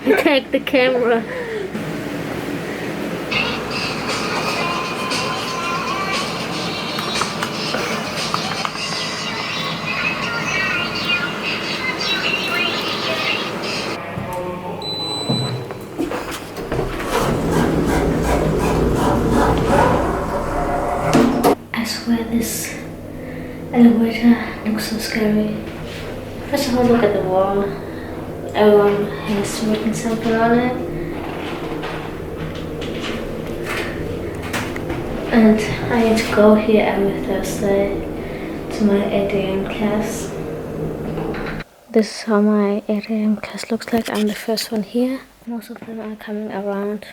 Take the camera. I swear this elevator looks so scary. First of all, look at the wall. Everyone has written something on it. And I need to go here every Thursday to my 8 a.m. class. This is how my 8 a.m. class looks like. I'm the first one here. Most of them are coming around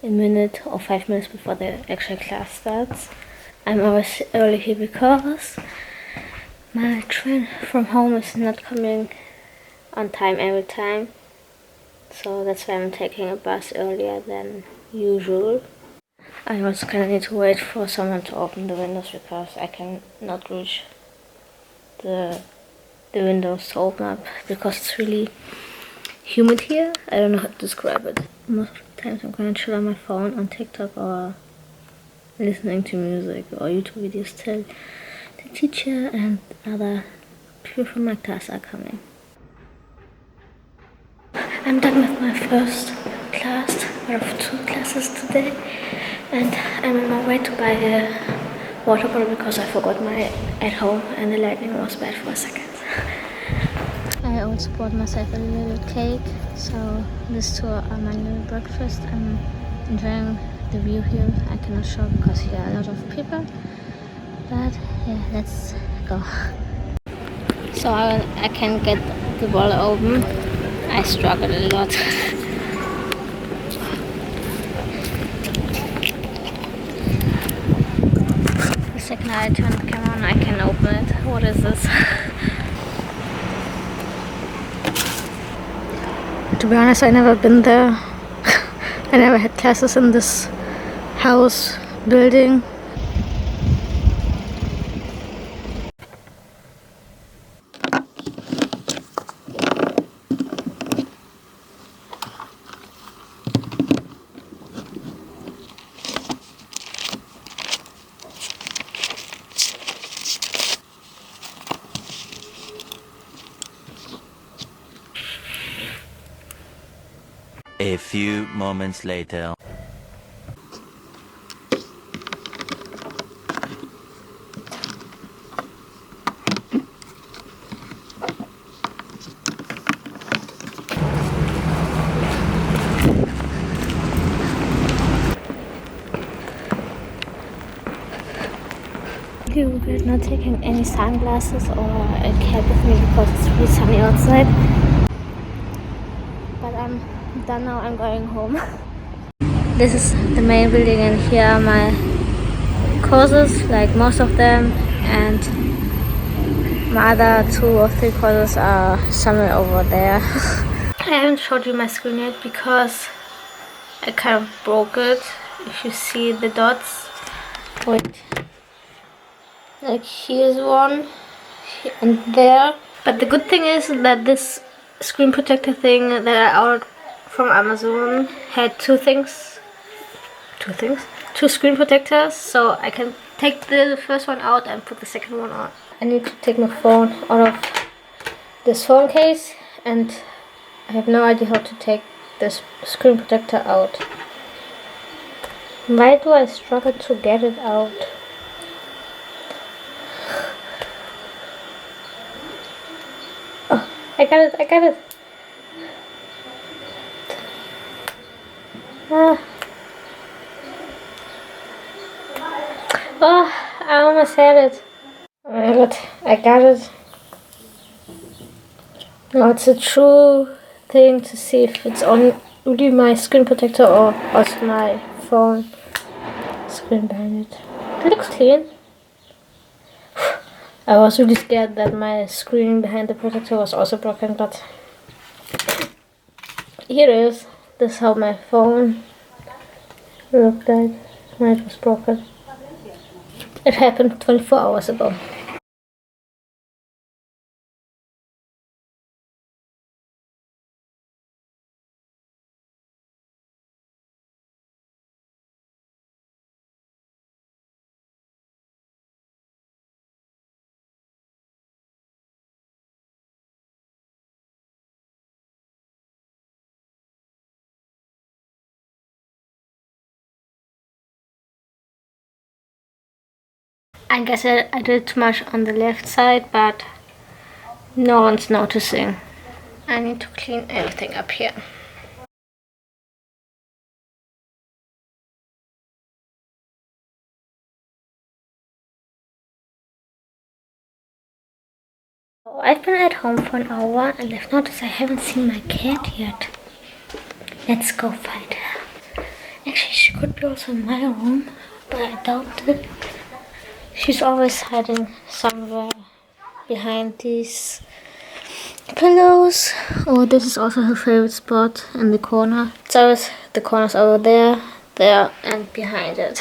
a minute or 5 minutes before the actual class starts. I'm always early here because my train from home is not coming on time every time. So that's why I'm taking a bus earlier than usual. I also kind of need to wait for someone to open the windows because I can not reach the windows to open up because it's really humid here. I don't know how to describe it. Most of the times I'm gonna chill on my phone on TikTok or listening to music or YouTube videos till the teacher and other people from my class are coming. I'm done with my first class out of 2 classes today, and I'm on my way to buy a water bottle because I forgot my at home and the lightning was bad for a second. I also bought myself a little cake, so this two are my little breakfast. I'm enjoying the view here. I cannot show because here are a lot of people, but yeah, let's go. So I can get the bottle open. I struggled a lot. The second I turn the camera on, I can open it. What is this? To be honest, I never been there. I never had classes in this house building. A few moments later. We're not taking any sunglasses or a cap with me because it's really sunny outside. But I'm done now, I'm going home. This is the main building and here are my courses, like most of them, and my other 2 or 3 courses are somewhere over there. I haven't showed you my screen yet because I kind of broke it. If you see the dots, wait, like here's one and there. But the good thing is that this screen protector thing that I ordered from Amazon had 2 screen protectors, so I can take the first one out and put the second one on. I need to take my phone out of this phone case, and I have no idea how to take this screen protector out. Why do I struggle to get it out? Oh, I got it. Oh, I almost had it. Oh my god, I got it. Now it's a true thing to see if it's only my screen protector or also my phone screen behind it. It looks clean. I was really scared that my screen behind the protector was also broken, but here it is. This is how my phone looked like when it was broken. It happened 24 hours ago. I guess I did too much on the left side, but no one's noticing. I need to clean everything up here. I've been at home for an hour and I've noticed I haven't seen my cat yet. Let's go find her. Actually, she could be also in my room, but I doubt it. She's always hiding somewhere behind these pillows. Oh, this is also her favorite spot in the corner. It's always the corners over there, there, and behind it.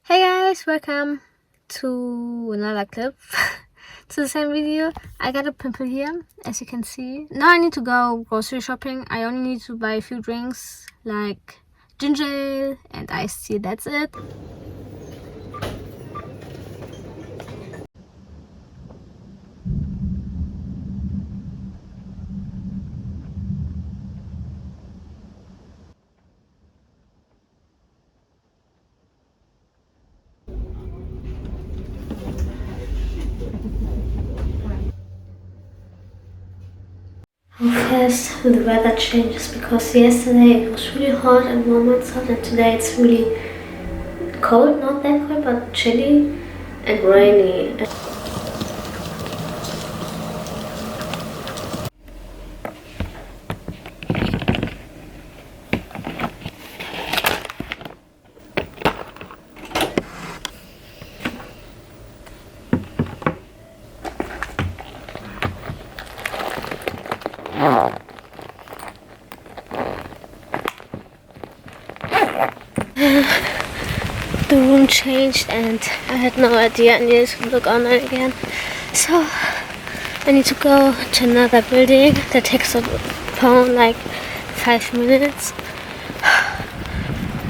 Hey guys, welcome to another clip. To the same video. I got a pimple here, as you can see. Now I need to go grocery shopping. I only need to buy a few drinks like ginger ale and iced tea. That's it. How fast the weather changes, because yesterday it was really hot and warm outside, and today it's really cold, not that cold, but chilly and rainy. The room changed and I had no idea I needed to look online again. So I need to go to another building that takes upon like 5 minutes.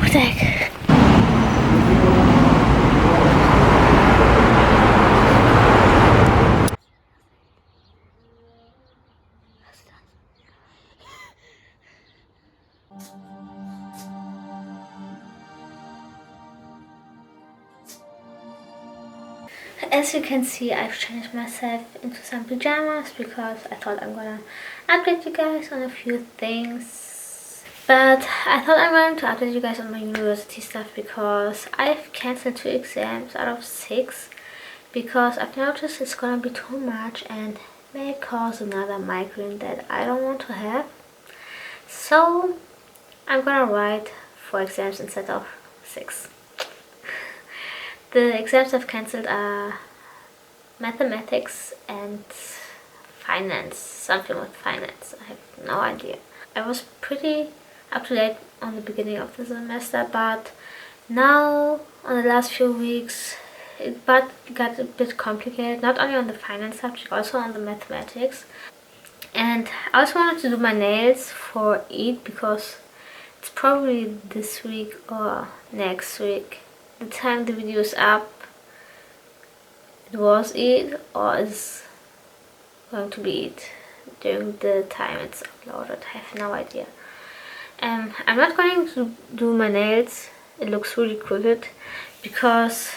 What the heck? As you can see, I've changed myself into some pajamas because I thought I'm gonna update you guys on a few things. But I thought I'm going to update you guys on my university stuff because I've cancelled 2 exams out of 6 because I've noticed it's gonna be too much and may cause another migraine that I don't want to have. So I'm gonna write 4 exams instead of 6. The exams I've cancelled are mathematics and finance, something with finance. I have no idea. I was pretty up to date on the beginning of the semester, but now on the last few weeks it got a bit complicated, not only on the finance subject, also on the mathematics. And I also wanted to do my nails for Eid because it's probably this week or next week. The time the video is up, it was Eid or is going to be Eid during the time it's uploaded. I have no idea. I'm not going to do my nails. It looks really crooked because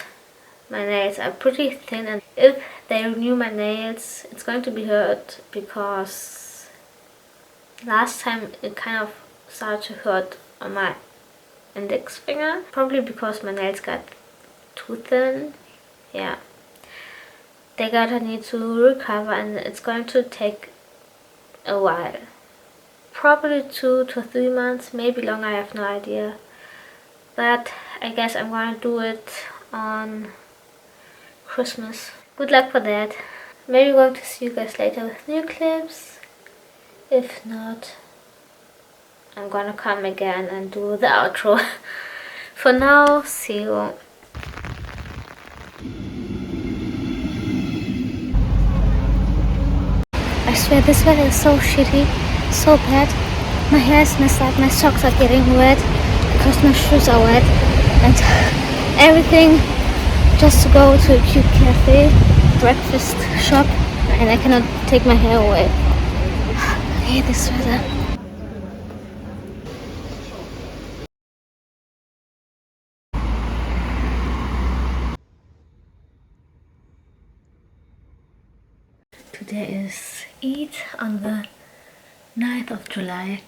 my nails are pretty thin, and if they renew my nails it's going to be hurt because last time it kind of started to hurt on my index finger, probably because my nails got too thin. Yeah, they gotta need to recover and it's going to take a while, probably 2 to 3 months, maybe longer, I have no idea. But I guess I'm gonna do it on Christmas. Good luck for that. Maybe going to see you guys later with new clips. If not, I'm gonna come again and do the outro. For now, see you. I swear this weather is so shitty, so bad. My hair is messed up, my socks are getting wet because my shoes are wet, and everything just to go to a cute cafe, breakfast shop, and I cannot take my hair away. I hate this weather. Today is Eid on the 9th of July,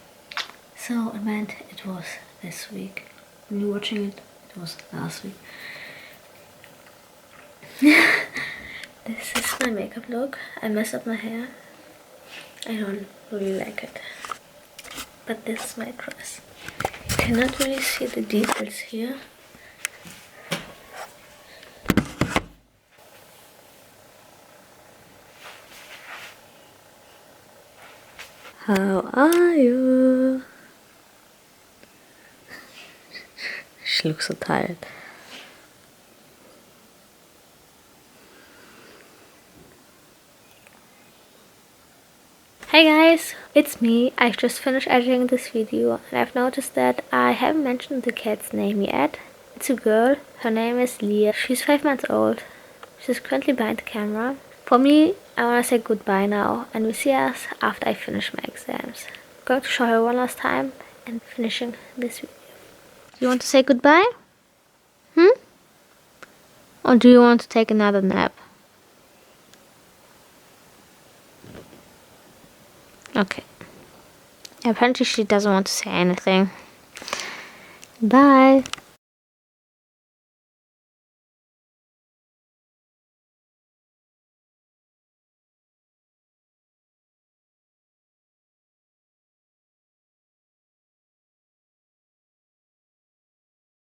so it meant it was this week. When you're watching it, it was last week. This is my makeup look. I messed up my hair. I don't really like it. But this is my dress. You cannot really see the details here. How are you? She looks so tired. Hey guys, it's me. I just finished editing this video and I've noticed that I haven't mentioned the cat's name yet. It's a girl. Her name is Leah. She's 5 months old. She's currently behind the camera. For me, I want to say goodbye now and we'll see us after I finish my exams. I'm going to show her one last time and finishing this video. You want to say goodbye? Or do you want to take another nap? Okay. Apparently she doesn't want to say anything. Bye.